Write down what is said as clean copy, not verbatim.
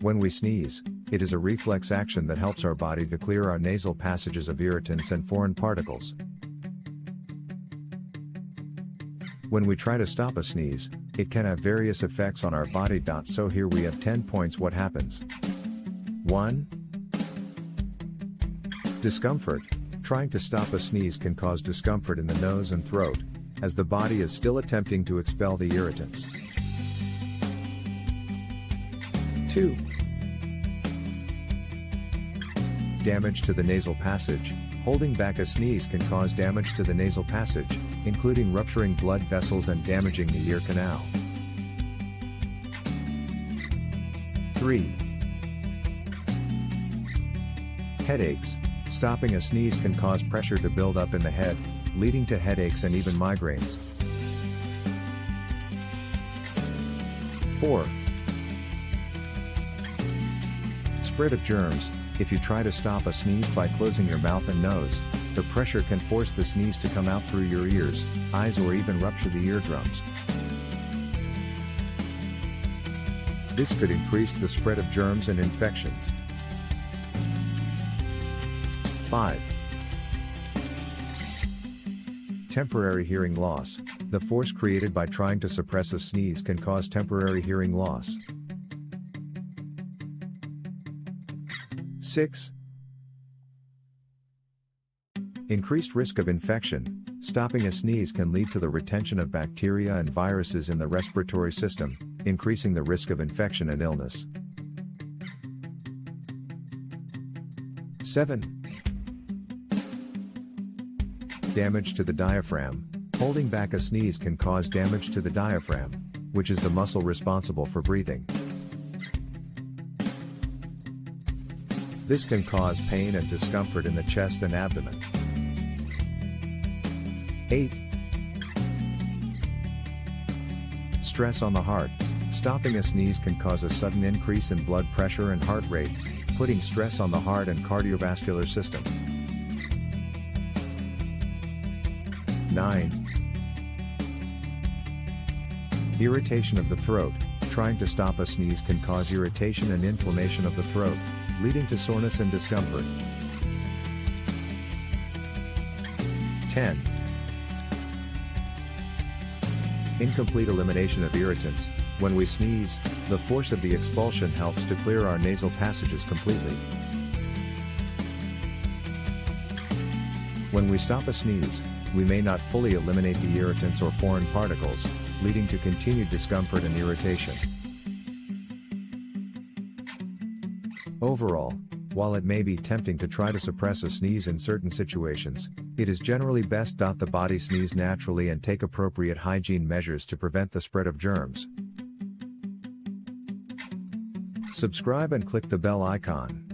When we sneeze, it is a reflex action that helps our body to clear our nasal passages of irritants and foreign particles. When we try to stop a sneeze, it can have various effects on our body. So here we have 10 points. What happens? 1. Discomfort. Trying to stop a sneeze can cause discomfort in the nose and throat, as the body is still attempting to expel the irritants. 2. Damage to the nasal passage. Holding back a sneeze can cause damage to the nasal passage, including rupturing blood vessels and damaging the ear canal. 3. Headaches. Stopping a sneeze can cause pressure to build up in the head, leading to headaches and even migraines. 4. Spread of germs. If you try to stop a sneeze by closing your mouth and nose, the pressure can force the sneeze to come out through your ears, eyes, or even rupture the eardrums. This could increase the spread of germs and infections. 5. Temporary hearing loss. The force created by trying to suppress a sneeze can cause temporary hearing loss. 6. Increased risk of infection. Stopping a sneeze can lead to the retention of bacteria and viruses in the respiratory system, increasing the risk of infection and illness. 7. Damage to the diaphragm. Holding back a sneeze can cause damage to the diaphragm, which is the muscle responsible for breathing. This can cause pain and discomfort in the chest and abdomen. 8. Stress on the heart. Stopping a sneeze can cause a sudden increase in blood pressure and heart rate, putting stress on the heart and cardiovascular system. 9. Irritation of the throat. Trying to stop a sneeze can cause irritation and inflammation of the throat, leading to soreness and discomfort. 10. Incomplete elimination of irritants. When we sneeze, the force of the expulsion helps to clear our nasal passages completely. When we stop a sneeze, we may not fully eliminate the irritants or foreign particles, leading to continued discomfort and irritation. Overall, while it may be tempting to try to suppress a sneeze in certain situations, it is generally best the body sneeze naturally and take appropriate hygiene measures to prevent the spread of germs. Subscribe and click the bell icon.